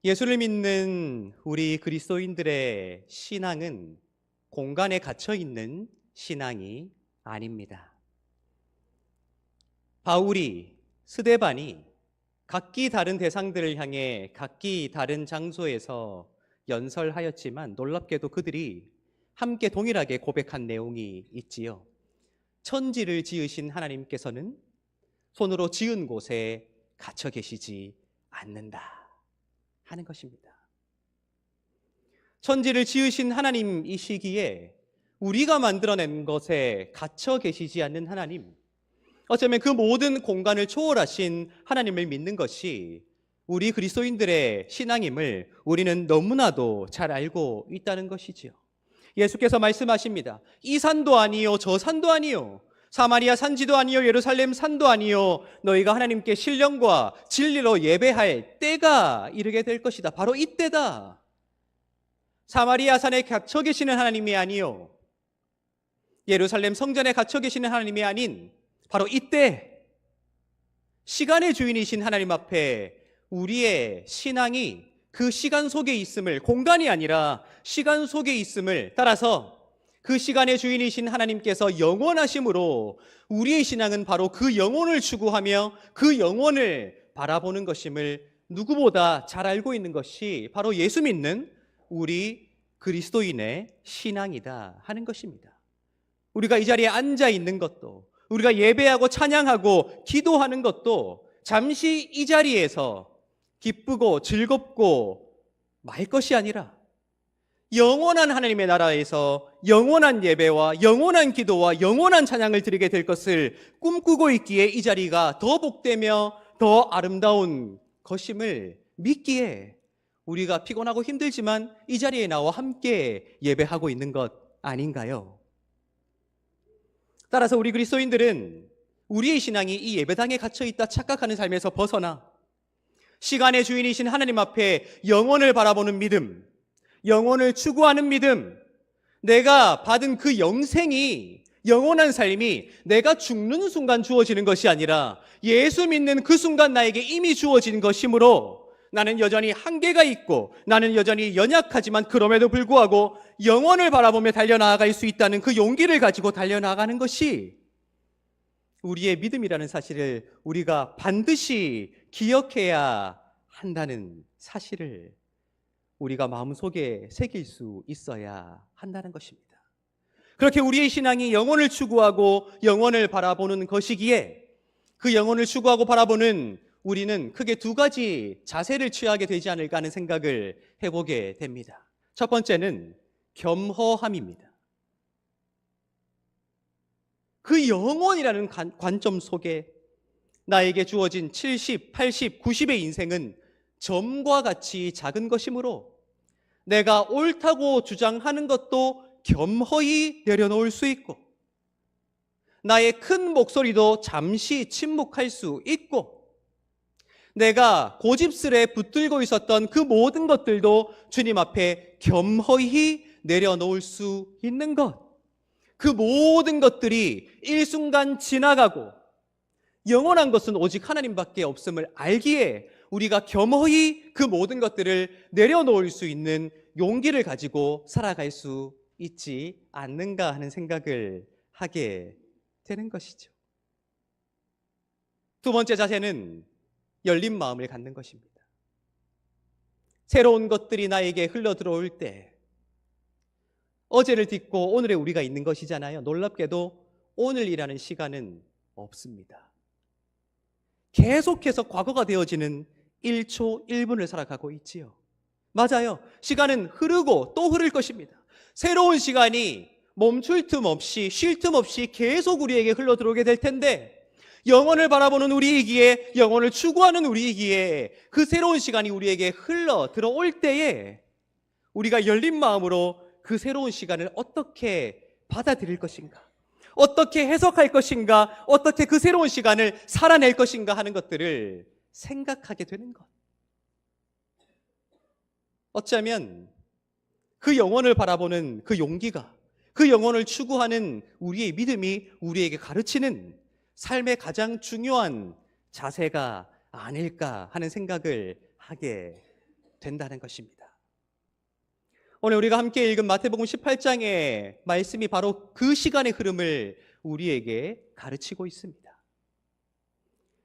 예수를 믿는 우리 그리스도인들의 신앙은 공간에 갇혀 있는 신앙이 아닙니다. 바울이, 스데반이 각기 다른 대상들을 향해 각기 다른 장소에서 연설하였지만 놀랍게도 그들이 함께 동일하게 고백한 내용이 있지요. 천지를 지으신 하나님께서는 손으로 지은 곳에 갇혀 계시지 않는다 하는 것입니다. 천지를 지으신 하나님이시기에 우리가 만들어낸 것에 갇혀 계시지 않는 하나님, 어쩌면 그 모든 공간을 초월하신 하나님을 믿는 것이 우리 그리스도인들의 신앙임을 우리는 너무나도 잘 알고 있다는 것이지요. 예수께서 말씀하십니다. 이 산도 아니요 저 산도 아니요 사마리아 산지도 아니요 예루살렘 산도 아니요 너희가 하나님께 신령과 진리로 예배할 때가 이르게 될 것이다. 바로 이때다. 사마리아 산에 갇혀 계시는 하나님이 아니요 예루살렘 성전에 갇혀 계시는 하나님이 아닌 바로 이때 시간의 주인이신 하나님 앞에 우리의 신앙이 그 시간 속에 있음을, 공간이 아니라 시간 속에 있음을 따라서 그 시간의 주인이신 하나님께서 영원하심으로 우리의 신앙은 바로 그 영혼을 추구하며 그 영혼을 바라보는 것임을 누구보다 잘 알고 있는 것이 바로 예수 믿는 우리 그리스도인의 신앙이다 하는 것입니다. 우리가 이 자리에 앉아 있는 것도, 우리가 예배하고 찬양하고 기도하는 것도 잠시 이 자리에서 기쁘고 즐겁고 말 것이 아니라 영원한 하나님의 나라에서 영원한 예배와 영원한 기도와 영원한 찬양을 드리게 될 것을 꿈꾸고 있기에 이 자리가 더 복되며 더 아름다운 것임을 믿기에 우리가 피곤하고 힘들지만 이 자리에 나와 함께 예배하고 있는 것 아닌가요? 따라서 우리 그리스도인들은 우리의 신앙이 이 예배당에 갇혀있다 착각하는 삶에서 벗어나 시간의 주인이신 하나님 앞에 영혼을 바라보는 믿음, 영혼을 추구하는 믿음, 내가 받은 그 영생이, 영원한 삶이 내가 죽는 순간 주어지는 것이 아니라 예수 믿는 그 순간 나에게 이미 주어진 것이므로 나는 여전히 한계가 있고 나는 여전히 연약하지만 그럼에도 불구하고 영원을 바라보며 달려나갈 수 있다는 그 용기를 가지고 달려나가는 것이 우리의 믿음이라는 사실을 우리가 반드시 기억해야 한다는 사실을 우리가 마음속에 새길 수 있어야 한다는 것입니다. 그렇게 우리의 신앙이 영혼을 추구하고 영혼을 바라보는 것이기에 그 영혼을 추구하고 바라보는 우리는 크게 두 가지 자세를 취하게 되지 않을까 하는 생각을 해보게 됩니다. 첫 번째는 겸허함입니다. 그 영혼이라는 관점 속에 나에게 주어진 70, 80, 90의 인생은 점과 같이 작은 것이므로 내가 옳다고 주장하는 것도 겸허히 내려놓을 수 있고 나의 큰 목소리도 잠시 침묵할 수 있고 내가 고집스레 붙들고 있었던 그 모든 것들도 주님 앞에 겸허히 내려놓을 수 있는 것, 그 모든 것들이 일순간 지나가고 영원한 것은 오직 하나님밖에 없음을 알기에 우리가 겸허히 그 모든 것들을 내려놓을 수 있는 용기를 가지고 살아갈 수 있지 않는가 하는 생각을 하게 되는 것이죠. 두 번째 자세는 열린 마음을 갖는 것입니다. 새로운 것들이 나에게 흘러들어올 때 어제를 딛고 오늘에 우리가 있는 것이잖아요. 놀랍게도 오늘이라는 시간은 없습니다. 계속해서 과거가 되어지는 1초 1분을 살아가고 있지요. 맞아요. 시간은 흐르고 또 흐를 것입니다. 새로운 시간이 멈출 틈 없이 쉴 틈 없이 계속 우리에게 흘러들어오게 될 텐데 영혼을 바라보는 우리이기에 영혼을 추구하는 우리이기에 그 새로운 시간이 우리에게 흘러 들어올 때에 우리가 열린 마음으로 그 새로운 시간을 어떻게 받아들일 것인가, 어떻게 해석할 것인가, 어떻게 그 새로운 시간을 살아낼 것인가 하는 것들을 생각하게 되는 것. 어쩌면 그 영혼을 바라보는 그 용기가, 그 영혼을 추구하는 우리의 믿음이 우리에게 가르치는 삶의 가장 중요한 자세가 아닐까 하는 생각을 하게 된다는 것입니다. 오늘 우리가 함께 읽은 마태복음 18장의 말씀이 바로 그 시간의 흐름을 우리에게 가르치고 있습니다.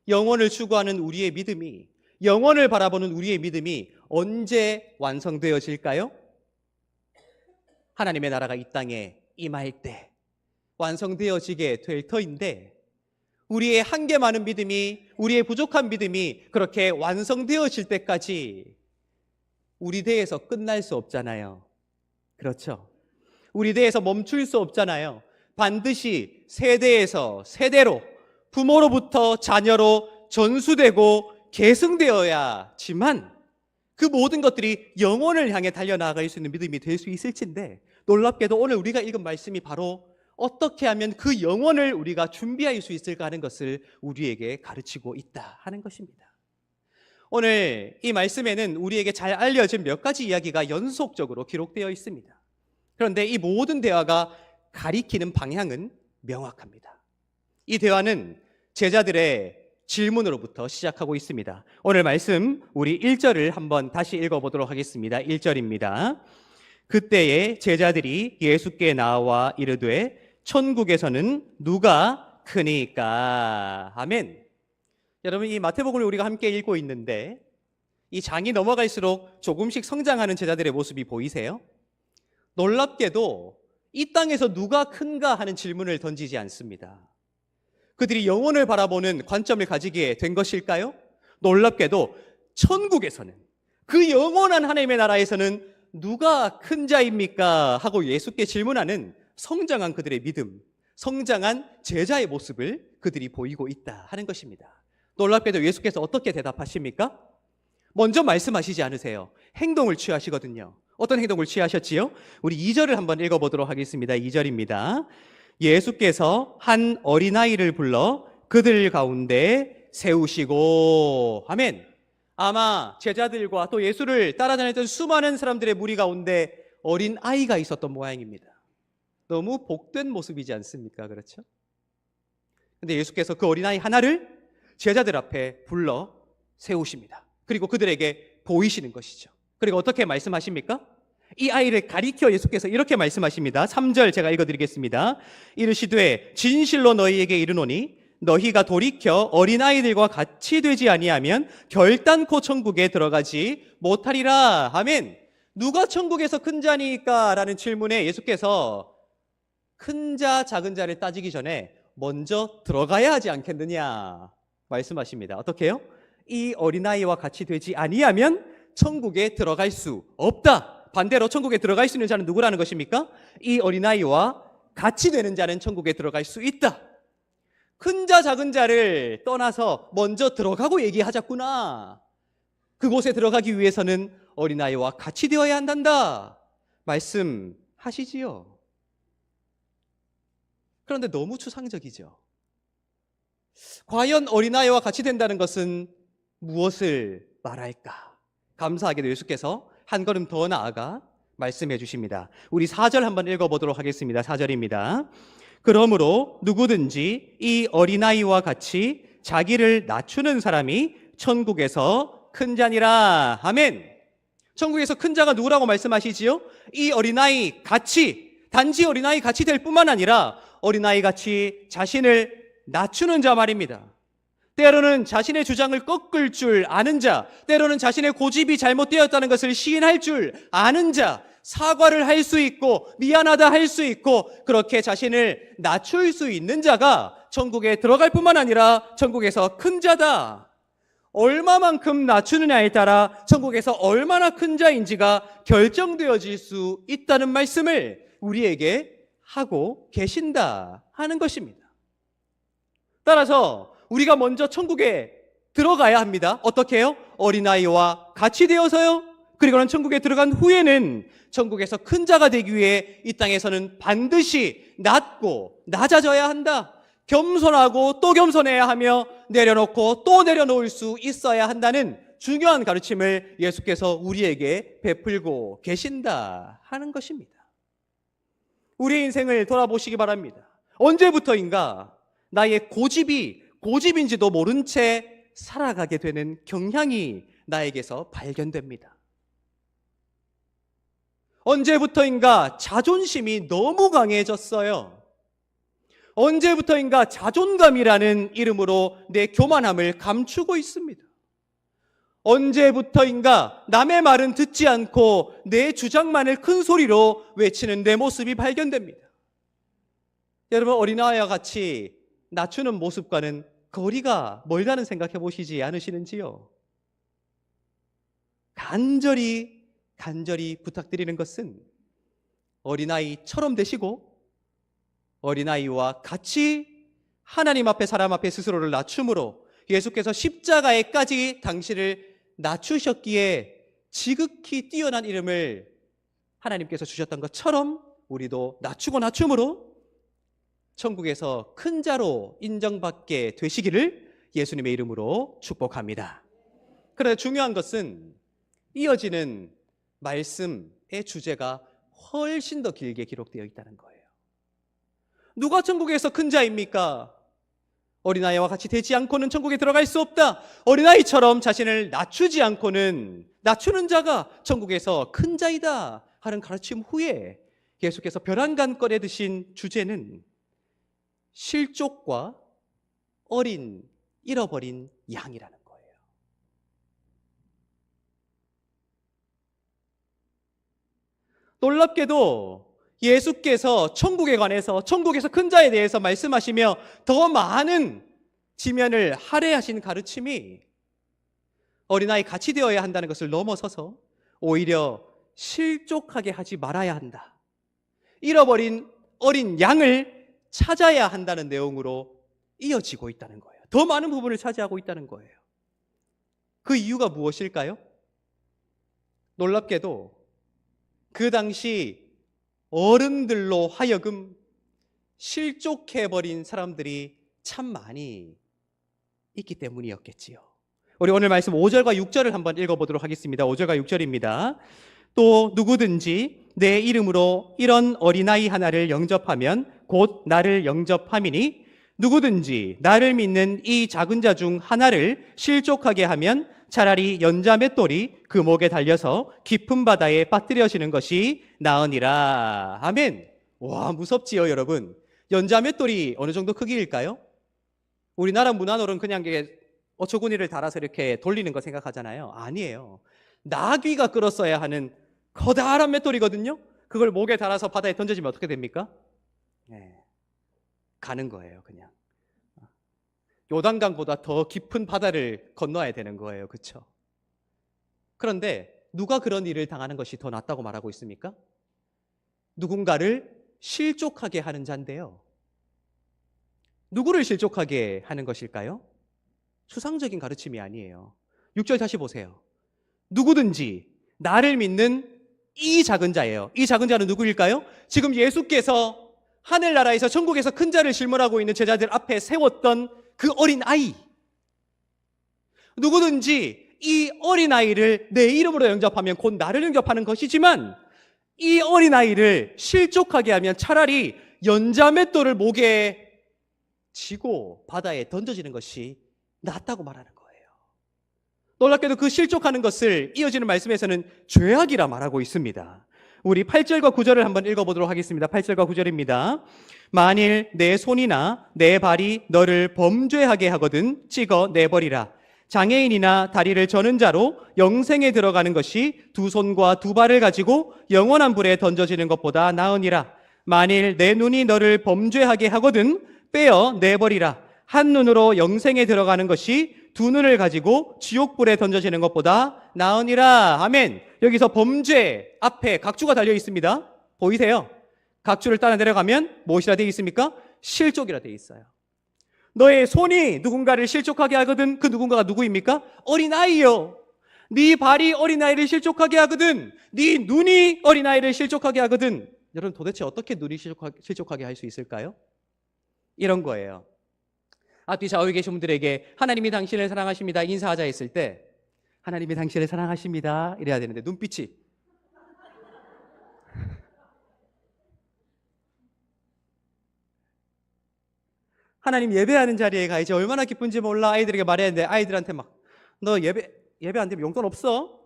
영원을 추구하는 우리의 믿음이, 영원을 바라보는 우리의 믿음이 언제 완성되어질까요? 하나님의 나라가 이 땅에 임할 때 완성되어지게 될 터인데, 우리의 한계 많은 믿음이, 우리의 부족한 믿음이 그렇게 완성되어질 때까지 우리 대에서 끝날 수 없잖아요. 그렇죠? 우리 대에서 멈출 수 없잖아요. 반드시 세대에서 세대로, 부모로부터 자녀로 전수되고 계승되어야지만 그 모든 것들이 영혼을 향해 달려나갈 수 있는 믿음이 될 수 있을진데, 놀랍게도 오늘 우리가 읽은 말씀이 바로 어떻게 하면 그 영혼을 우리가 준비할 수 있을까 하는 것을 우리에게 가르치고 있다 하는 것입니다. 오늘 이 말씀에는 우리에게 잘 알려진 몇 가지 이야기가 연속적으로 기록되어 있습니다. 그런데 이 모든 대화가 가리키는 방향은 명확합니다. 이 대화는 제자들의 질문으로부터 시작하고 있습니다. 오늘 말씀 우리 1절을 한번 다시 읽어보도록 하겠습니다. 1절입니다. 그때에 제자들이 예수께 나와 이르되 천국에서는 누가 크니까? 아멘. 여러분, 이 마태복음을 우리가 함께 읽고 있는데 이 장이 넘어갈수록 조금씩 성장하는 제자들의 모습이 보이세요? 놀랍게도 이 땅에서 누가 큰가 하는 질문을 던지지 않습니다. 그들이 영혼을 바라보는 관점을 가지게 된 것일까요? 놀랍게도 천국에서는, 그 영원한 하나님의 나라에서는 누가 큰 자입니까? 하고 예수께 질문하는 성장한 그들의 믿음, 성장한 제자의 모습을 그들이 보이고 있다 하는 것입니다. 놀랍게도 예수께서 어떻게 대답하십니까? 먼저 말씀하시지 않으세요. 행동을 취하시거든요. 어떤 행동을 취하셨지요? 우리 2절을 한번 읽어보도록 하겠습니다. 2절입니다. 예수께서 한 어린아이를 불러 그들 가운데 세우시고, 아멘. 아마 제자들과 또 예수를 따라다녔던 수많은 사람들의 무리 가운데 어린아이가 있었던 모양입니다. 너무 복된 모습이지 않습니까? 그렇죠? 근데 예수께서 그 어린아이 하나를 제자들 앞에 불러 세우십니다. 그리고 그들에게 보이시는 것이죠. 그리고 어떻게 말씀하십니까? 이 아이를 가리켜 예수께서 이렇게 말씀하십니다. 3절 제가 읽어드리겠습니다. 이르시되 진실로 너희에게 이르노니 너희가 돌이켜 어린아이들과 같이 되지 아니하면 결단코 천국에 들어가지 못하리라. 아멘. 누가 천국에서 큰 자니까? 라는 질문에 예수께서 큰 자 작은 자를 따지기 전에 먼저 들어가야 하지 않겠느냐 말씀하십니다. 어떻게 해요? 이 어린아이와 같이 되지 아니하면 천국에 들어갈 수 없다. 반대로 천국에 들어갈 수 있는 자는 누구라는 것입니까? 이 어린아이와 같이 되는 자는 천국에 들어갈 수 있다. 큰 자 작은 자를 떠나서 먼저 들어가고 얘기하자꾸나. 그곳에 들어가기 위해서는 어린아이와 같이 되어야 한단다 말씀하시지요. 그런데 너무 추상적이죠. 과연 어린아이와 같이 된다는 것은 무엇을 말할까? 감사하게도 예수께서 한 걸음 더 나아가 말씀해 주십니다. 우리 4절 한번 읽어보도록 하겠습니다. 4절입니다. 그러므로 누구든지 이 어린아이와 같이 자기를 낮추는 사람이 천국에서 큰 자니라. 아멘. 천국에서 큰 자가 누구라고 말씀하시지요? 이 어린아이 같이, 단지 어린아이 같이 될 뿐만 아니라 어린아이 같이 자신을 낮추는 자 말입니다. 때로는 자신의 주장을 꺾을 줄 아는 자, 때로는 자신의 고집이 잘못되었다는 것을 시인할 줄 아는 자, 사과를 할 수 있고 미안하다 할 수 있고 그렇게 자신을 낮출 수 있는 자가 천국에 들어갈 뿐만 아니라 천국에서 큰 자다. 얼마만큼 낮추느냐에 따라 천국에서 얼마나 큰 자인지가 결정되어질 수 있다는 말씀을 우리에게 하고 계신다 하는 것입니다. 따라서 우리가 먼저 천국에 들어가야 합니다. 어떻게 해요? 어린아이와 같이 되어서요. 그리고는 천국에 들어간 후에는 천국에서 큰 자가 되기 위해 이 땅에서는 반드시 낮고 낮아져야 한다. 겸손하고 또 겸손해야 하며 내려놓고 또 내려놓을 수 있어야 한다는 중요한 가르침을 예수께서 우리에게 베풀고 계신다 하는 것입니다. 우리의 인생을 돌아보시기 바랍니다. 언제부터인가 나의 고집인지도 모른 채 살아가게 되는 경향이 나에게서 발견됩니다. 언제부터인가 자존심이 너무 강해졌어요. 언제부터인가 자존감이라는 이름으로 내 교만함을 감추고 있습니다. 언제부터인가 남의 말은 듣지 않고 내 주장만을 큰 소리로 외치는 내 모습이 발견됩니다. 여러분, 어린아이와 같이 낮추는 모습과는 거리가 멀다는 생각해 보시지 않으시는지요? 간절히 부탁드리는 것은 어린아이처럼 되시고 어린아이와 같이 하나님 앞에 사람 앞에 스스로를 낮춤으로 예수께서 십자가에까지 당신을 낮추셨기에 지극히 뛰어난 이름을 하나님께서 주셨던 것처럼 우리도 낮추고 낮춤으로 천국에서 큰 자로 인정받게 되시기를 예수님의 이름으로 축복합니다. 그런데 중요한 것은 이어지는 말씀의 주제가 훨씬 더 길게 기록되어 있다는 거예요. 누가 천국에서 큰 자입니까? 어린아이와 같이 되지 않고는 천국에 들어갈 수 없다. 어린아이처럼 자신을 낮추지 않고는 낮추는 자가 천국에서 큰 자이다 하는 가르침 후에 예수께서 벼랑간 꺼내 드신 주제는 실족과 잃어버린 양이라는 거예요. 놀랍게도 예수께서 천국에 관해서 천국에서 큰 자에 대해서 말씀하시며 더 많은 지면을 할애하신 가르침이 어린아이 같이 되어야 한다는 것을 넘어서서 오히려 실족하게 하지 말아야 한다. 잃어버린 어린 양을 찾아야 한다는 내용으로 이어지고 있다는 거예요. 더 많은 부분을 차지하고 있다는 거예요. 그 이유가 무엇일까요? 놀랍게도 그 당시 어른들로 하여금 실족해버린 사람들이 참 많이 있기 때문이었겠지요. 우리 오늘 말씀 5절과 6절을 한번 읽어보도록 하겠습니다. 5절과 6절입니다. 또 누구든지 내 이름으로 이런 어린아이 하나를 영접하면 곧 나를 영접함이니 누구든지 나를 믿는 이 작은 자 중 하나를 실족하게 하면 차라리 연자 맷돌이 그 목에 달려서 깊은 바다에 빠뜨려지는 것이 나으니라. 아멘. 와, 무섭지요, 여러분. 연자 맷돌이 어느 정도 크기일까요? 우리나라 문화놀은 그냥 어처구니를 달아서 이렇게 돌리는 거 생각하잖아요. 아니에요. 나귀가 끌었어야 하는 커다란 맷돌이거든요. 그걸 목에 달아서 바다에 던져지면 어떻게 됩니까? 네, 가는 거예요, 그냥. 요단강보다 더 깊은 바다를 건너야 되는 거예요. 그렇죠? 그런데 누가 그런 일을 당하는 것이 더 낫다고 말하고 있습니까? 누군가를 실족하게 하는 자인데요. 누구를 실족하게 하는 것일까요? 추상적인 가르침이 아니에요. 6절 다시 보세요. 누구든지 나를 믿는 이 작은 자예요. 이 작은 자는 누구일까요? 지금 예수께서 하늘나라에서 천국에서 큰 자를 질문하고 있는 제자들 앞에 세웠던 그 어린아이. 누구든지 이 어린아이를 내 이름으로 영접하면 곧 나를 영접하는 것이지만 이 어린아이를 실족하게 하면 차라리 연자맷돌을 목에 쥐고 바다에 던져지는 것이 낫다고 말하는 거예요. 놀랍게도 그 실족하는 것을 이어지는 말씀에서는 죄악이라 말하고 있습니다. 우리 8절과 9절을 한번 읽어보도록 하겠습니다. 8절과 9절입니다. 만일 내 손이나 내 발이 너를 범죄하게 하거든 찍어 내버리라. 장애인이나 다리를 저는 자로 영생에 들어가는 것이 두 손과 두 발을 가지고 영원한 불에 던져지는 것보다 나으니라. 만일 내 눈이 너를 범죄하게 하거든 빼어 내버리라. 한 눈으로 영생에 들어가는 것이 두 눈을 가지고 지옥불에 던져지는 것보다 나으니라. 아멘. 여기서 범죄 앞에 각주가 달려 있습니다. 보이세요? 각주를 따라 내려가면 무엇이라 되어 있습니까? 실족이라 되어 있어요. 너의 손이 누군가를 실족하게 하거든 그 누군가가 누구입니까? 어린아이요. 네 발이 어린아이를 실족하게 하거든 네 눈이 어린아이를 실족하게 하거든. 여러분, 도대체 어떻게 눈이 실족하게 할 수 있을까요? 이런 거예요. 앞뒤 좌우에 계신 분들에게 하나님이 당신을 사랑하십니다 인사하자 했을 때 하나님이 당신을 사랑하십니다 이래야 되는데 눈빛이 하나님 예배하는 자리에 가 이제 얼마나 기쁜지 몰라 아이들에게 말해야 되는데 아이들한테 막 너 예배 안 되면 용돈 없어?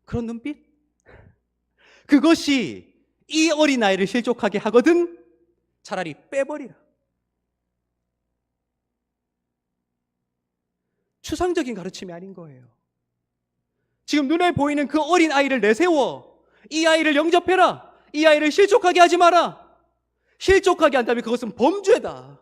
그런 눈빛? 그것이 이 어린아이를 실족하게 하거든 차라리 빼버리라. 추상적인 가르침이 아닌 거예요. 지금 눈에 보이는 그 어린아이를 내세워 이 아이를 영접해라. 이 아이를 실족하게 하지 마라. 실족하게 한다면 그것은 범죄다.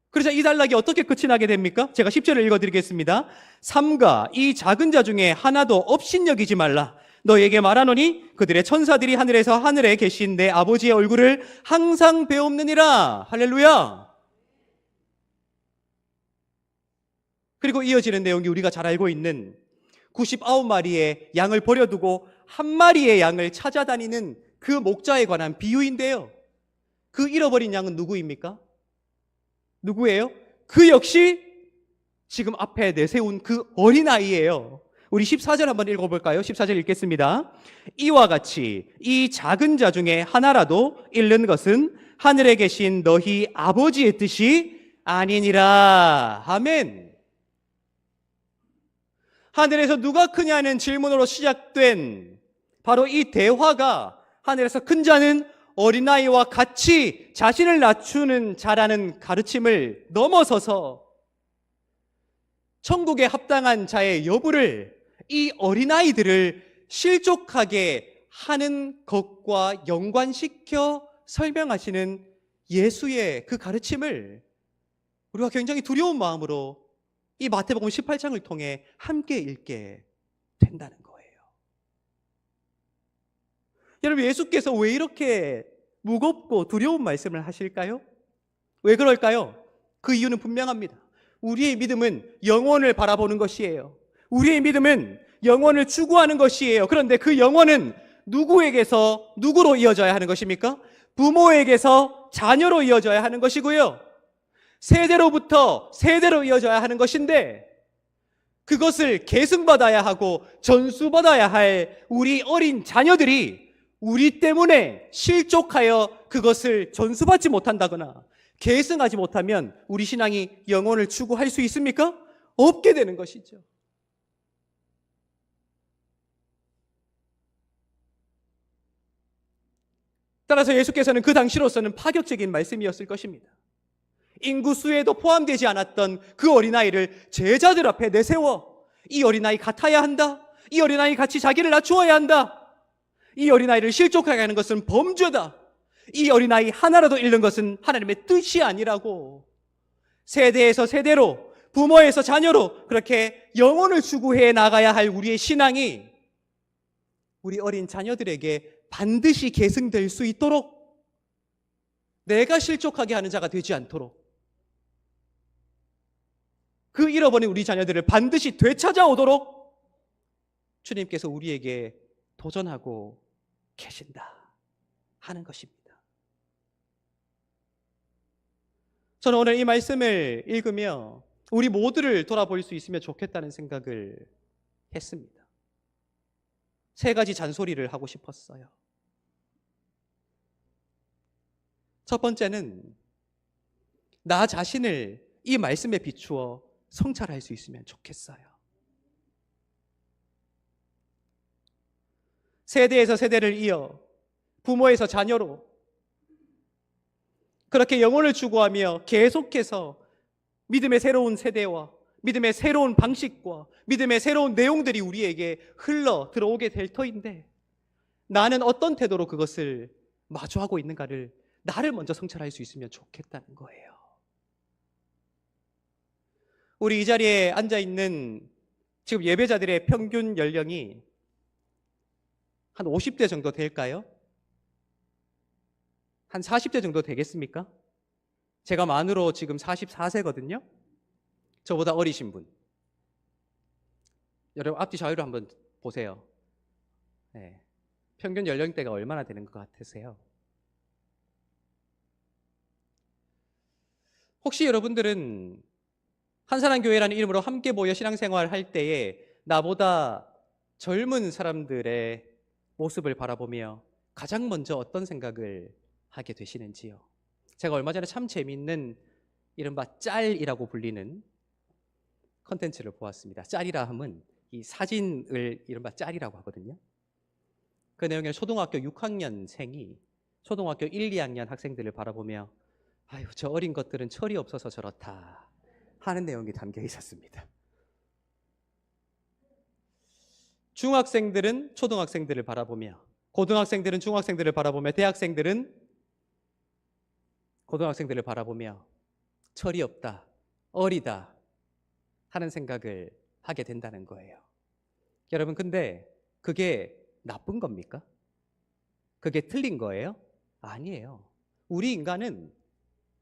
그래서 이 단락이 어떻게 끝이 나게 됩니까? 제가 10절을 읽어드리겠습니다. 삼가 이 작은 자 중에 하나도 업신여기지 말라. 너에게 말하노니 그들의 천사들이 하늘에서 하늘에 계신 내 아버지의 얼굴을 항상 배옵느니라. 할렐루야. 그리고 이어지는 내용이 우리가 잘 알고 있는 99마리의 양을 버려두고 한 마리의 양을 찾아다니는 그 목자에 관한 비유인데요. 그 잃어버린 양은 누구입니까? 누구예요? 그 역시 지금 앞에 내세운 그 어린아이예요. 우리 14절 한번 읽어볼까요? 14절 읽겠습니다. 이와 같이 이 작은 자 중에 하나라도 잃는 것은 하늘에 계신 너희 아버지의 뜻이 아니니라. 아멘. 하늘에서 누가 크냐는 질문으로 시작된 바로 이 대화가 하늘에서 큰 자는 어린아이와 같이 자신을 낮추는 자라는 가르침을 넘어서서 천국에 합당한 자의 여부를 이 어린아이들을 실족하게 하는 것과 연관시켜 설명하시는 예수의 그 가르침을 우리가 굉장히 두려운 마음으로 이 마태복음 18장을 통해 함께 읽게 된다는 거예요. 여러분, 예수께서 왜 이렇게 무겁고 두려운 말씀을 하실까요? 왜 그럴까요? 그 이유는 분명합니다. 우리의 믿음은 영혼을 바라보는 것이에요. 우리의 믿음은 영혼을 추구하는 것이에요. 그런데 그 영혼은 누구에게서 누구로 이어져야 하는 것입니까? 부모에게서 자녀로 이어져야 하는 것이고요. 세대로부터 세대로 이어져야 하는 것인데 그것을 계승받아야 하고 전수받아야 할 우리 어린 자녀들이 우리 때문에 실족하여 그것을 전수받지 못한다거나 계승하지 못하면 우리 신앙이 영혼을 추구할 수 있습니까? 없게 되는 것이죠. 따라서 예수께서는 그 당시로서는 파격적인 말씀이었을 것입니다. 인구수에도 포함되지 않았던 그 어린아이를 제자들 앞에 내세워 이 어린아이 같아야 한다. 이 어린아이 같이 자기를 낮추어야 한다. 이 어린아이를 실족하게 하는 것은 범죄다. 이 어린아이 하나라도 잃는 것은 하나님의 뜻이 아니라고 세대에서 세대로 부모에서 자녀로 그렇게 영혼을 추구해 나가야 할 우리의 신앙이 우리 어린 자녀들에게 반드시 계승될 수 있도록 내가 실족하게 하는 자가 되지 않도록 그 잃어버린 우리 자녀들을 반드시 되찾아오도록 주님께서 우리에게 도전하고 계신다 하는 것입니다. 저는 오늘 이 말씀을 읽으며 우리 모두를 돌아볼 수 있으면 좋겠다는 생각을 했습니다. 세 가지 잔소리를 하고 싶었어요. 첫 번째는 나 자신을 이 말씀에 비추어 성찰할 수 있으면 좋겠어요. 세대에서 세대를 이어 부모에서 자녀로 그렇게 영혼을 추구하며 계속해서 믿음의 새로운 세대와 믿음의 새로운 방식과 믿음의 새로운 내용들이 우리에게 흘러 들어오게 될 터인데 나는 어떤 태도로 그것을 마주하고 있는가를 나를 먼저 성찰할 수 있으면 좋겠다는 거예요. 우리 이 자리에 앉아있는 지금 예배자들의 평균 연령이 한 50대 정도 될까요? 한 40대 정도 되겠습니까? 제가 만으로 지금 44세거든요. 저보다 어리신 분. 여러분 앞뒤 좌우로 한번 보세요. 네. 평균 연령대가 얼마나 되는 것 같으세요? 혹시 여러분들은 한사랑교회라는 이름으로 함께 모여 신앙생활 할 때에 나보다 젊은 사람들의 모습을 바라보며 가장 먼저 어떤 생각을 하게 되시는지요? 제가 얼마 전에 참 재미있는 이른바 짤이라고 불리는 컨텐츠를 보았습니다. 짤이라 함은 이 사진을 이른바 짤이라고 하거든요. 그 내용에 초등학교 6학년생이 초등학교 1, 2학년 학생들을 바라보며 아유, 저 어린 것들은 철이 없어서 저렇다 하는 내용이 담겨 있었습니다. 중학생들은 초등학생들을 바라보며, 고등학생들은 중학생들을 바라보며, 대학생들은 고등학생들을 바라보며 철이 없다, 어리다 하는 생각을 하게 된다는 거예요. 여러분, 근데 그게 나쁜 겁니까? 그게 틀린 거예요? 아니에요. 우리 인간은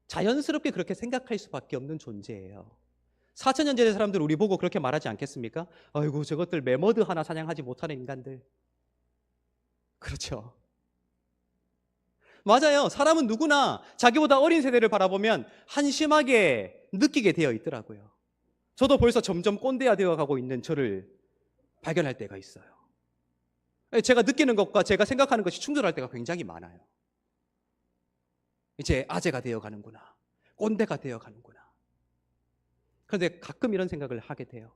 자연스럽게 그렇게 생각할 수밖에 없는 존재예요. 4,000년 전의 사람들 우리 보고 그렇게 말하지 않겠습니까? 아이고, 저것들 매머드 하나 사냥하지 못하는 인간들. 그렇죠. 맞아요. 사람은 누구나 자기보다 어린 세대를 바라보면 한심하게 느끼게 되어 있더라고요. 저도 벌써 점점 꼰대가 되어가고 있는 저를 발견할 때가 있어요. 제가 느끼는 것과 제가 생각하는 것이 충돌할 때가 굉장히 많아요. 이제 아재가 되어가는구나, 꼰대가 되어가는구나. 그런데 가끔 이런 생각을 하게 돼요.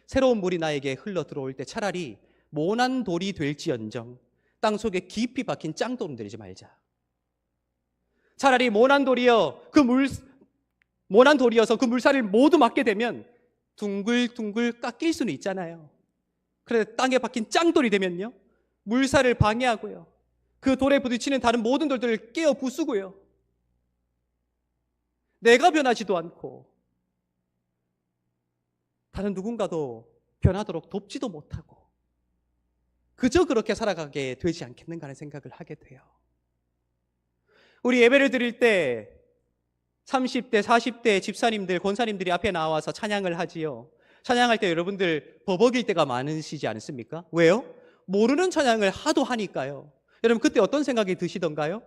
새로운 물이 나에게 흘러 들어올 때 차라리 모난 돌이 될지언정 땅속에 깊이 박힌 짱돌은 되지 말자. 차라리 모난 돌이어서 그 물살을 모두 맞게 되면 둥글둥글 깎일 수는 있잖아요. 그런데 땅에 박힌 짱돌이 되면요, 물살을 방해하고요, 그 돌에 부딪히는 다른 모든 돌들을 깨어 부수고요, 내가 변하지도 않고 다른 누군가도 변하도록 돕지도 못하고 그저 그렇게 살아가게 되지 않겠는가 하는 생각을 하게 돼요. 우리 예배를 드릴 때 30대, 40대 집사님들, 권사님들이 앞에 나와서 찬양을 하지요. 찬양할 때 여러분들 버벅일 때가 많으시지 않습니까? 왜요? 모르는 찬양을 하도 하니까요. 여러분, 그때 어떤 생각이 드시던가요?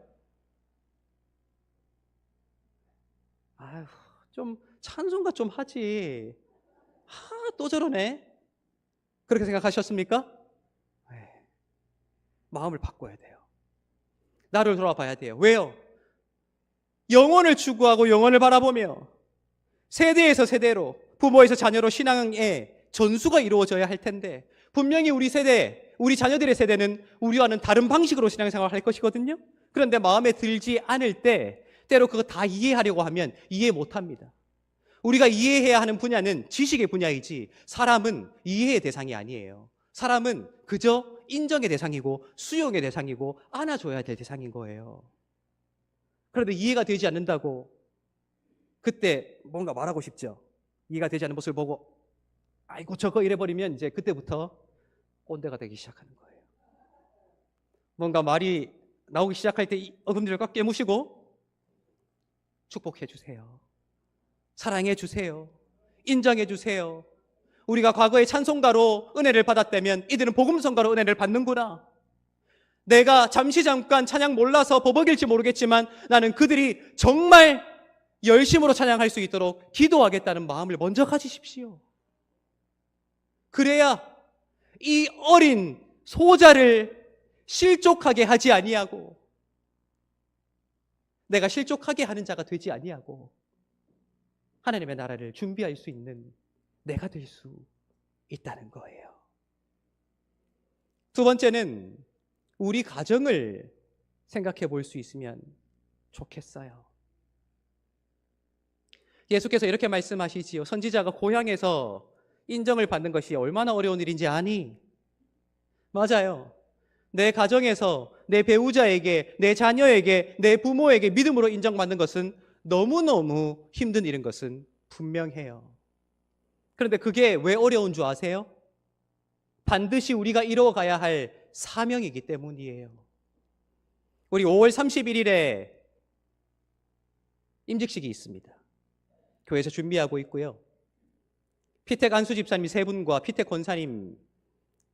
아휴, 좀 찬송가 좀 하지. 또 저러네. 그렇게 생각하셨습니까? 마음을 바꿔야 돼요. 나를 돌아봐야 돼요. 왜요? 영혼을 추구하고 영혼을 바라보며 세대에서 세대로, 부모에서 자녀로 신앙의 전수가 이루어져야 할 텐데, 분명히 우리 세대, 우리 자녀들의 세대는 우리와는 다른 방식으로 신앙생활을 할 것이거든요. 그런데 마음에 들지 않을 때 때로 그거 다 이해하려고 하면 이해 못합니다. 우리가 이해해야 하는 분야는 지식의 분야이지 사람은 이해의 대상이 아니에요. 사람은 그저 인정의 대상이고 수용의 대상이고 안아줘야 될 대상인 거예요. 그런데 이해가 되지 않는다고 그때 뭔가 말하고 싶죠. 이해가 되지 않는 모습을 보고 아이고 저거 이래버리면 이제 그때부터 꼰대가 되기 시작하는 거예요. 뭔가 말이 나오기 시작할 때 이 어금니를 꽉 깨무시고 축복해 주세요. 사랑해 주세요. 인정해 주세요. 우리가 과거에 찬송가로 은혜를 받았다면 이들은 복음성가로 은혜를 받는구나. 내가 잠깐 찬양 몰라서 버벅일지 모르겠지만 나는 그들이 정말 열심으로 찬양할 수 있도록 기도하겠다는 마음을 먼저 가지십시오. 그래야 이 어린 소자를 실족하게 하지 아니하고 내가 실족하게 하는 자가 되지 아니하고 하나님의 나라를 준비할 수 있는 내가 될 수 있다는 거예요. 두 번째는 우리 가정을 생각해 볼 수 있으면 좋겠어요. 예수께서 이렇게 말씀하시지요. 선지자가 고향에서 인정을 받는 것이 얼마나 어려운 일인지 아니? 맞아요. 내 가정에서 내 배우자에게, 내 자녀에게, 내 부모에게 믿음으로 인정받는 것은 너무너무 힘든 일인 것은 분명해요. 그런데 그게 왜 어려운 줄 아세요? 반드시 우리가 이루어가야 할 사명이기 때문이에요. 우리 5월 31일에 임직식이 있습니다. 교회에서 준비하고 있고요. 피택 안수 집사님 3분과 피택 권사님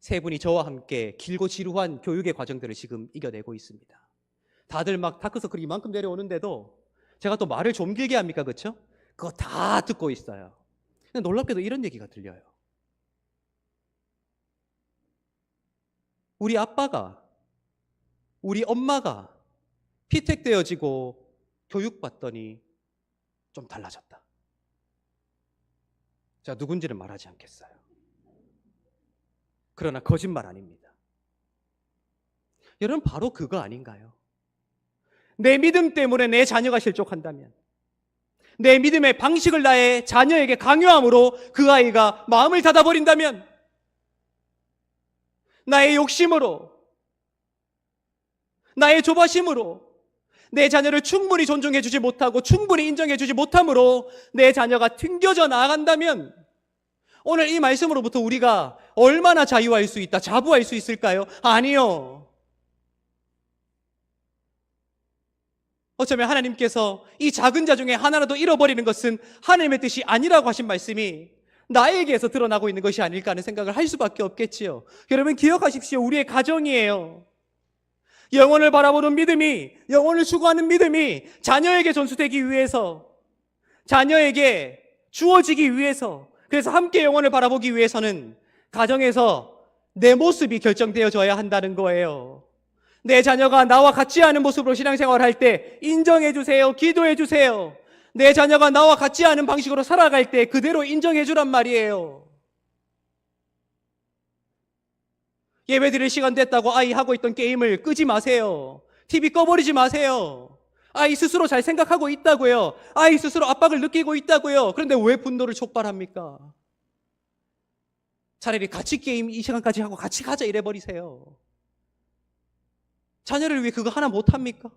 3분이 저와 함께 길고 지루한 교육의 과정들을 지금 이겨내고 있습니다. 다들 막 다크서클이 이만큼 내려오는데도 제가 또 말을 좀 길게 합니까? 그렇죠? 그거 다 듣고 있어요. 근데 놀랍게도 이런 얘기가 들려요. 우리 아빠가, 우리 엄마가 피택되어지고 교육받더니 좀 달라졌다. 제가 누군지는 말하지 않겠어요. 그러나 거짓말 아닙니다. 여러분, 바로 그거 아닌가요? 내 믿음 때문에 내 자녀가 실족한다면, 내 믿음의 방식을 나의 자녀에게 강요함으로 그 아이가 마음을 닫아버린다면, 나의 욕심으로, 나의 조바심으로 내 자녀를 충분히 존중해주지 못하고 충분히 인정해주지 못함으로 내 자녀가 튕겨져 나아간다면, 오늘 이 말씀으로부터 우리가 얼마나 자유할 수 있다, 자부할 수 있을까요? 아니요. 어쩌면 하나님께서 이 작은 자 중에 하나라도 잃어버리는 것은 하나님의 뜻이 아니라고 하신 말씀이 나에게서 드러나고 있는 것이 아닐까 하는 생각을 할 수밖에 없겠지요. 여러분, 기억하십시오. 우리의 가정이에요. 영혼을 바라보는 믿음이, 영혼을 추구하는 믿음이 자녀에게 전수되기 위해서, 자녀에게 주어지기 위해서, 그래서 함께 영혼을 바라보기 위해서는 가정에서 내 모습이 결정되어져야 한다는 거예요. 내 자녀가 나와 같지 않은 모습으로 신앙생활을 할 때 인정해 주세요. 기도해 주세요. 내 자녀가 나와 같지 않은 방식으로 살아갈 때 그대로 인정해 주란 말이에요. 예배 드릴 시간 됐다고 아이 하고 있던 게임을 끄지 마세요. TV 꺼버리지 마세요. 아이 스스로 잘 생각하고 있다고요. 아이 스스로 압박을 느끼고 있다고요. 그런데 왜 분노를 촉발합니까? 차라리 같이 게임 이 시간까지 하고 같이 가자 이래버리세요. 자녀를 위해 그거 하나 못합니까?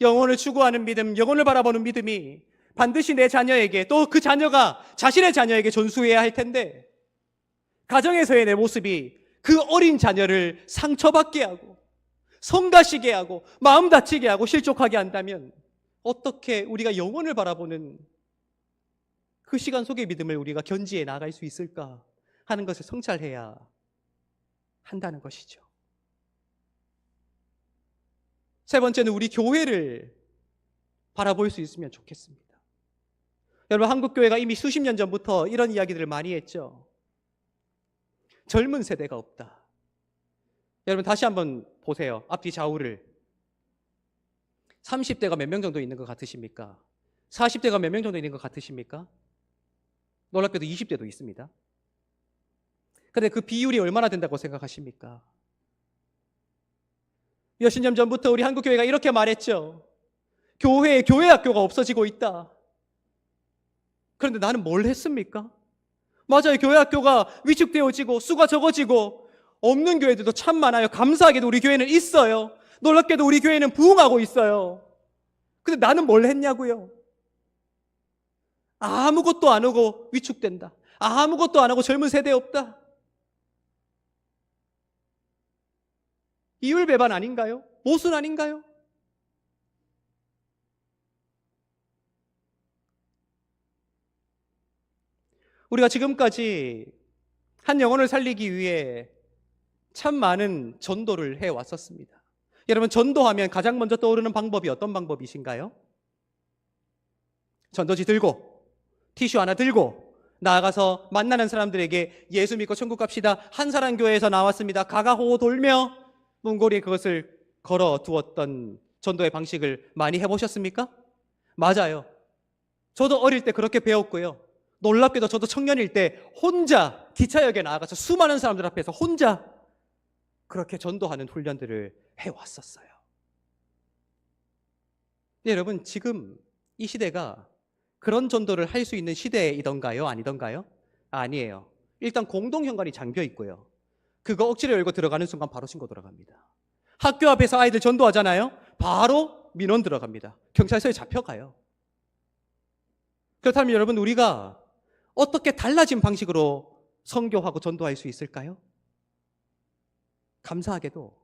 영혼을 추구하는 믿음, 영혼을 바라보는 믿음이 반드시 내 자녀에게, 또 그 자녀가 자신의 자녀에게 전수해야 할 텐데, 가정에서의 내 모습이 그 어린 자녀를 상처받게 하고 성가시게 하고 마음 다치게 하고 실족하게 한다면 어떻게 우리가 영혼을 바라보는 그 시간 속의 믿음을 우리가 견지해 나갈 수 있을까 하는 것을 성찰해야 한다는 것이죠. 세 번째는 우리 교회를 바라볼 수 있으면 좋겠습니다. 여러분, 한국교회가 이미 수십 년 전부터 이런 이야기들을 많이 했죠. 젊은 세대가 없다. 여러분, 다시 한번 보세요. 앞뒤 좌우를. 30대가 몇 명 정도 있는 것 같으십니까? 40대가 몇 명 정도 있는 것 같으십니까? 놀랍게도 20대도 있습니다. 그런데 그 비율이 얼마나 된다고 생각하십니까? 몇십 년 전부터 우리 한국교회가 이렇게 말했죠. 교회 학교가 없어지고 있다. 그런데 나는 뭘 했습니까? 맞아요. 교회 학교가 위축되어지고 수가 적어지고 없는 교회들도 참 많아요. 감사하게도 우리 교회는 있어요. 놀랍게도 우리 교회는 부흥하고 있어요. 근데 나는 뭘 했냐고요? 아무것도 안 하고 위축된다. 아무것도 안 하고 젊은 세대 없다. 이율배반 아닌가요? 모순 아닌가요? 우리가 지금까지 한 영혼을 살리기 위해 참 많은 전도를 해왔었습니다. 여러분, 전도하면 가장 먼저 떠오르는 방법이 어떤 방법이신가요? 전도지 들고, 티슈 하나 들고 나아가서 만나는 사람들에게 예수 믿고 천국 갑시다. 한사랑교회에서 나왔습니다. 가가호호 돌며 문고리에 그것을 걸어 두었던 전도의 방식을 많이 해보셨습니까? 맞아요. 저도 어릴 때 그렇게 배웠고요. 놀랍게도 저도 청년일 때 혼자 기차역에 나아가서 수많은 사람들 앞에서 혼자 그렇게 전도하는 훈련들을 해왔었어요. 네, 여러분, 지금 이 시대가 그런 전도를 할 수 있는 시대이던가요? 아니던가요? 아니에요. 일단 공동현관이 잠겨 있고요. 그거 억지로 열고 들어가는 순간 바로 신고 들어갑니다. 학교 앞에서 아이들 전도하잖아요. 바로 민원 들어갑니다. 경찰서에 잡혀가요. 그렇다면 여러분, 우리가 어떻게 달라진 방식으로 선교하고 전도할 수 있을까요? 감사하게도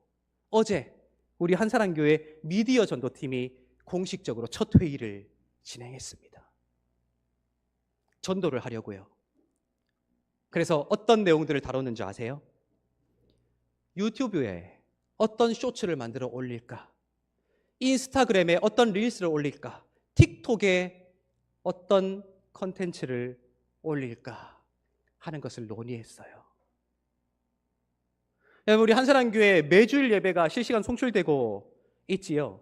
어제 우리 한사랑교회 미디어 전도팀이 공식적으로 첫 회의를 진행했습니다. 전도를 하려고요. 그래서 어떤 내용들을 다뤘는지 아세요? 유튜브에 어떤 쇼츠를 만들어 올릴까? 인스타그램에 어떤 릴스를 올릴까? 틱톡에 어떤 컨텐츠를 올릴까? 하는 것을 논의했어요. 여러분, 우리 한사랑교회 매주일 예배가 실시간 송출되고 있지요.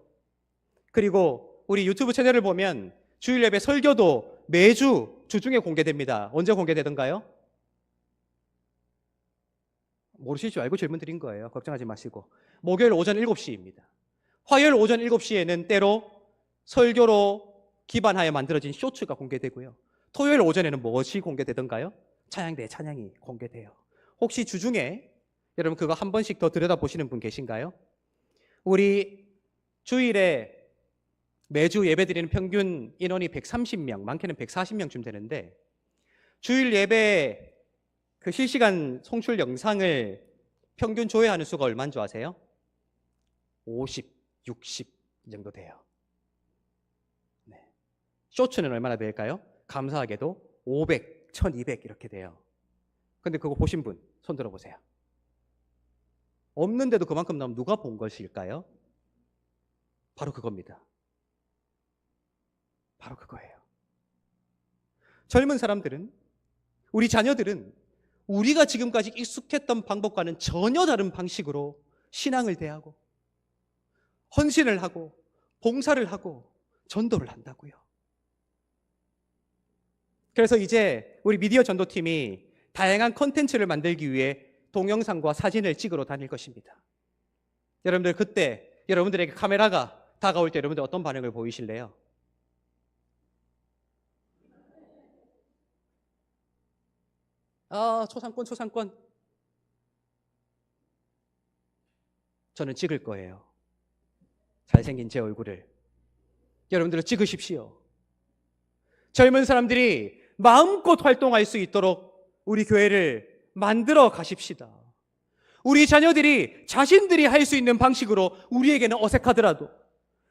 그리고 우리 유튜브 채널을 보면 주일 예배 설교도 매주 주중에 공개됩니다. 언제 공개되던가요? 모르실 줄 알고 질문 드린 거예요. 걱정하지 마시고. 목요일 오전 7시입니다. 화요일 오전 7시에는 때로 설교로 기반하여 만들어진 쇼츠가 공개되고요. 토요일 오전에는 무엇이 공개되던가요? 찬양대 찬양이 공개돼요. 혹시 주중에 여러분 그거 한 번씩 더 들여다보시는 분 계신가요? 우리 주일에 매주 예배드리는 평균 인원이 130명, 많게는 140명쯤 되는데 주일 예배 그 실시간 송출 영상을 평균 조회하는 수가 얼마인 줄 아세요? 50, 60 정도 돼요. 네. 쇼츠는 얼마나 될까요? 감사하게도 500, 1200 이렇게 돼요. 근데 그거 보신 분 손 들어보세요. 없는데도 그만큼 나오면 누가 본 것일까요? 바로 그겁니다. 바로 그거예요. 젊은 사람들은, 우리 자녀들은 우리가 지금까지 익숙했던 방법과는 전혀 다른 방식으로 신앙을 대하고 헌신을 하고 봉사를 하고 전도를 한다고요. 그래서 이제 우리 미디어 전도팀이 다양한 콘텐츠를 만들기 위해 동영상과 사진을 찍으러 다닐 것입니다. 여러분들 그때 여러분들에게 카메라가 다가올 때 여러분들 어떤 반응을 보이실래요? 초상권. 저는 찍을 거예요. 잘생긴 제 얼굴을. 여러분들은 찍으십시오. 젊은 사람들이 마음껏 활동할 수 있도록 우리 교회를 만들어 가십시다. 우리 자녀들이 자신들이 할 수 있는 방식으로, 우리에게는 어색하더라도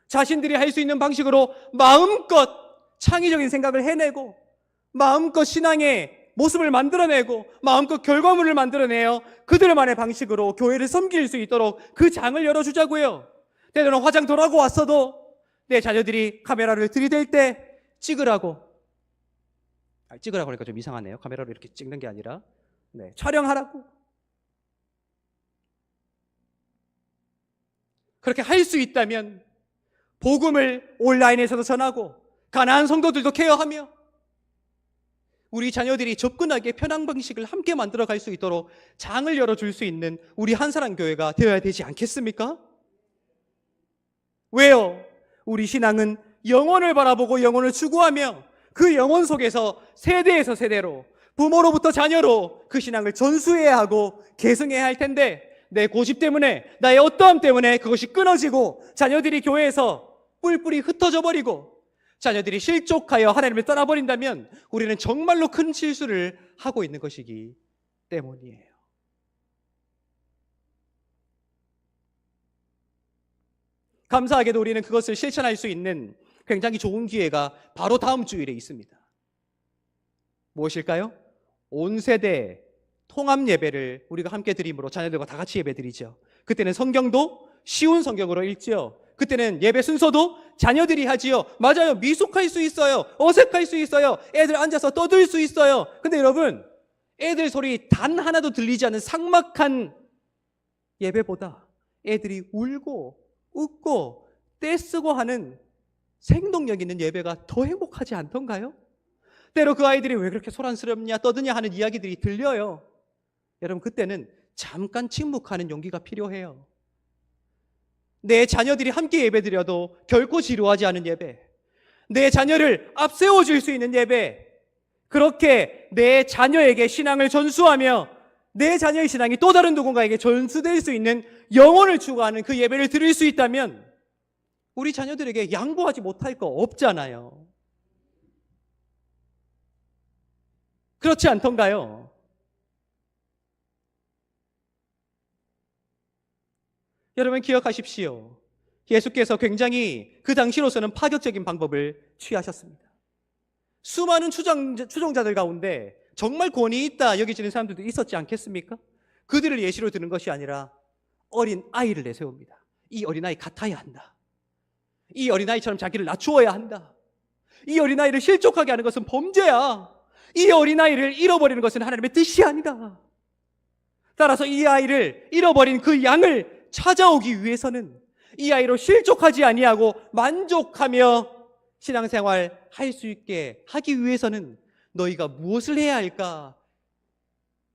자신들이 할 수 있는 방식으로 마음껏 창의적인 생각을 해내고 마음껏 신앙의 모습을 만들어내고 마음껏 결과물을 만들어내어 그들만의 방식으로 교회를 섬길 수 있도록 그 장을 열어주자고요. 때로는 화장 덜 하고 왔어도 내 자녀들이 카메라를 들이댈 때 찍으라고 하니까 좀 이상하네요. 카메라로 이렇게 찍는 게 아니라 촬영하라고. 그렇게 할 수 있다면 복음을 온라인에서도 전하고 가난한 성도들도 케어하며 우리 자녀들이 접근하기에 편한 방식을 함께 만들어 갈 수 있도록 장을 열어줄 수 있는 우리 한사랑교회가 되어야 되지 않겠습니까? 왜요? 우리 신앙은 영혼을 바라보고 영혼을 추구하며 그 영혼 속에서 세대에서 세대로 부모로부터 자녀로 그 신앙을 전수해야 하고 계승해야 할 텐데 내 고집 때문에 나의 어떠함 때문에 그것이 끊어지고 자녀들이 교회에서 뿔뿔이 흩어져 버리고 자녀들이 실족하여 하나님을 떠나버린다면 우리는 정말로 큰 실수를 하고 있는 것이기 때문이에요. 감사하게도 우리는 그것을 실천할 수 있는 굉장히 좋은 기회가 바로 다음 주일에 있습니다. 무엇일까요? 온 세대 통합 예배를 우리가 함께 드림으로 자녀들과 다 같이 예배 드리죠. 그때는 성경도 쉬운 성경으로 읽지요. 그때는 예배 순서도 자녀들이 하지요. 맞아요. 미숙할 수 있어요. 어색할 수 있어요. 애들 앉아서 떠들 수 있어요. 근데 여러분, 애들 소리 단 하나도 들리지 않는 삭막한 예배보다 애들이 울고 웃고 떼쓰고 하는 생동력 있는 예배가 더 행복하지 않던가요? 때로 그 아이들이 왜 그렇게 소란스럽냐 떠드냐 하는 이야기들이 들려요. 여러분, 그때는 잠깐 침묵하는 용기가 필요해요. 내 자녀들이 함께 예배드려도 결코 지루하지 않은 예배, 내 자녀를 앞세워줄 수 있는 예배, 그렇게 내 자녀에게 신앙을 전수하며 내 자녀의 신앙이 또 다른 누군가에게 전수될 수 있는 영혼을 추구하는 그 예배를 드릴 수 있다면 우리 자녀들에게 양보하지 못할 거 없잖아요. 그렇지 않던가요? 여러분 기억하십시오. 예수께서 굉장히 그 당시로서는 파격적인 방법을 취하셨습니다. 수많은 추종자들 가운데 정말 권위 있다 여겨지는 사람들도 있었지 않겠습니까? 그들을 예시로 드는 것이 아니라 어린 아이를 내세웁니다. 이 어린아이 같아야 한다. 이 어린아이처럼 자기를 낮추어야 한다. 이 어린아이를 실족하게 하는 것은 범죄야. 이 어린아이를 잃어버리는 것은 하나님의 뜻이 아니다. 따라서 이 아이를 잃어버린 그 양을 찾아오기 위해서는 이 아이로 실족하지 아니하고 만족하며 신앙생활 할 수 있게 하기 위해서는 너희가 무엇을 해야 할까?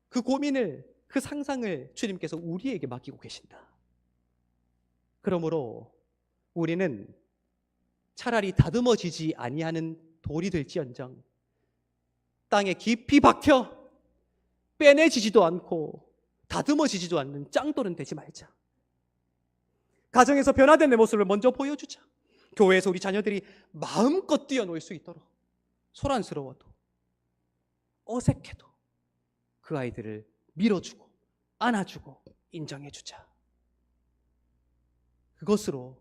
그 고민을, 그 상상을 주님께서 우리에게 맡기고 계신다. 그러므로 우리는 차라리 다듬어지지 아니하는 돌이 될지언정 땅에 깊이 박혀 빼내지지도 않고 다듬어지지도 않는 짱돌은 되지 말자. 가정에서 변화된 내 모습을 먼저 보여주자. 교회에서 우리 자녀들이 마음껏 뛰어놀 수 있도록 소란스러워도 어색해도 그 아이들을 밀어주고 안아주고 인정해주자. 그것으로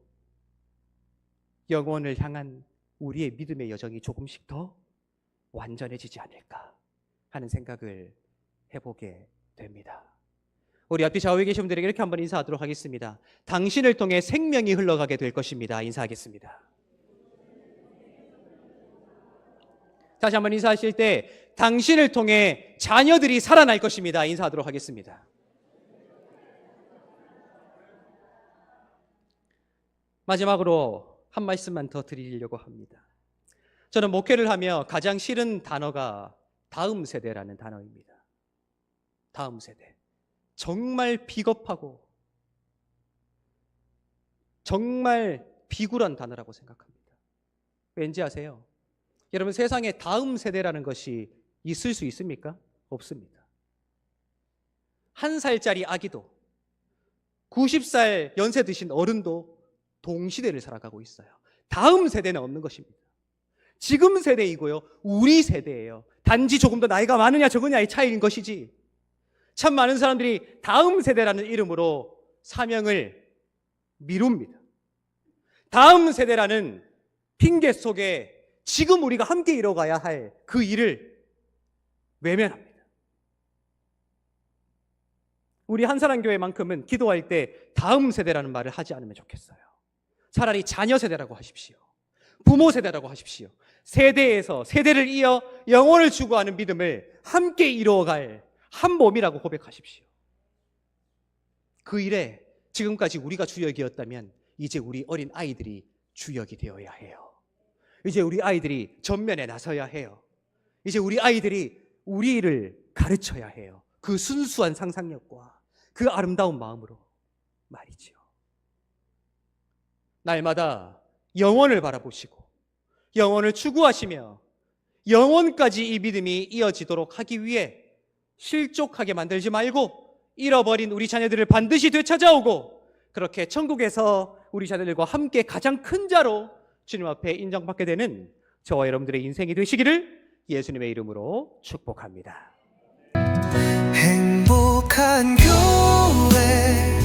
영혼을 향한 우리의 믿음의 여정이 조금씩 더 완전해지지 않을까 하는 생각을 해보게 됩니다. 우리 앞에 좌우에 계신 분들에게 이렇게 한번 인사하도록 하겠습니다. 당신을 통해 생명이 흘러가게 될 것입니다. 인사하겠습니다. 다시 한번 인사하실 때 당신을 통해 자녀들이 살아날 것입니다. 인사하도록 하겠습니다. 마지막으로 한 말씀만 더 드리려고 합니다. 저는 목회를 하며 가장 싫은 단어가 다음 세대라는 단어입니다. 다음 세대. 정말 비겁하고 정말 비굴한 단어라고 생각합니다. 왠지 아세요? 여러분, 세상에 다음 세대라는 것이 있을 수 있습니까? 없습니다. 1살짜리 아기도 90살 연세 드신 어른도 동시대를 살아가고 있어요. 다음 세대는 없는 것입니다. 지금 세대이고요, 우리 세대예요. 단지 조금 더 나이가 많으냐 적으냐의 차이인 것이지, 참 많은 사람들이 다음 세대라는 이름으로 사명을 미룹니다. 다음 세대라는 핑계 속에 지금 우리가 함께 이뤄가야 할 그 일을 외면합니다. 우리 한사랑교회만큼은 기도할 때 다음 세대라는 말을 하지 않으면 좋겠어요. 차라리 자녀 세대라고 하십시오. 부모 세대라고 하십시오. 세대에서 세대를 이어 영혼을 추구하는 믿음을 함께 이루어갈 한 몸이라고 고백하십시오. 그 일에 지금까지 우리가 주역이었다면 이제 우리 어린 아이들이 주역이 되어야 해요. 이제 우리 아이들이 전면에 나서야 해요. 이제 우리 아이들이 우리를 가르쳐야 해요. 그 순수한 상상력과 그 아름다운 마음으로 말이지요. 날마다 영혼을 바라보시고 영혼을 추구하시며 영혼까지 이 믿음이 이어지도록 하기 위해 실족하게 만들지 말고 잃어버린 우리 자녀들을 반드시 되찾아오고, 그렇게 천국에서 우리 자녀들과 함께 가장 큰 자로 주님 앞에 인정받게 되는 저와 여러분들의 인생이 되시기를 예수님의 이름으로 축복합니다. 행복한 교회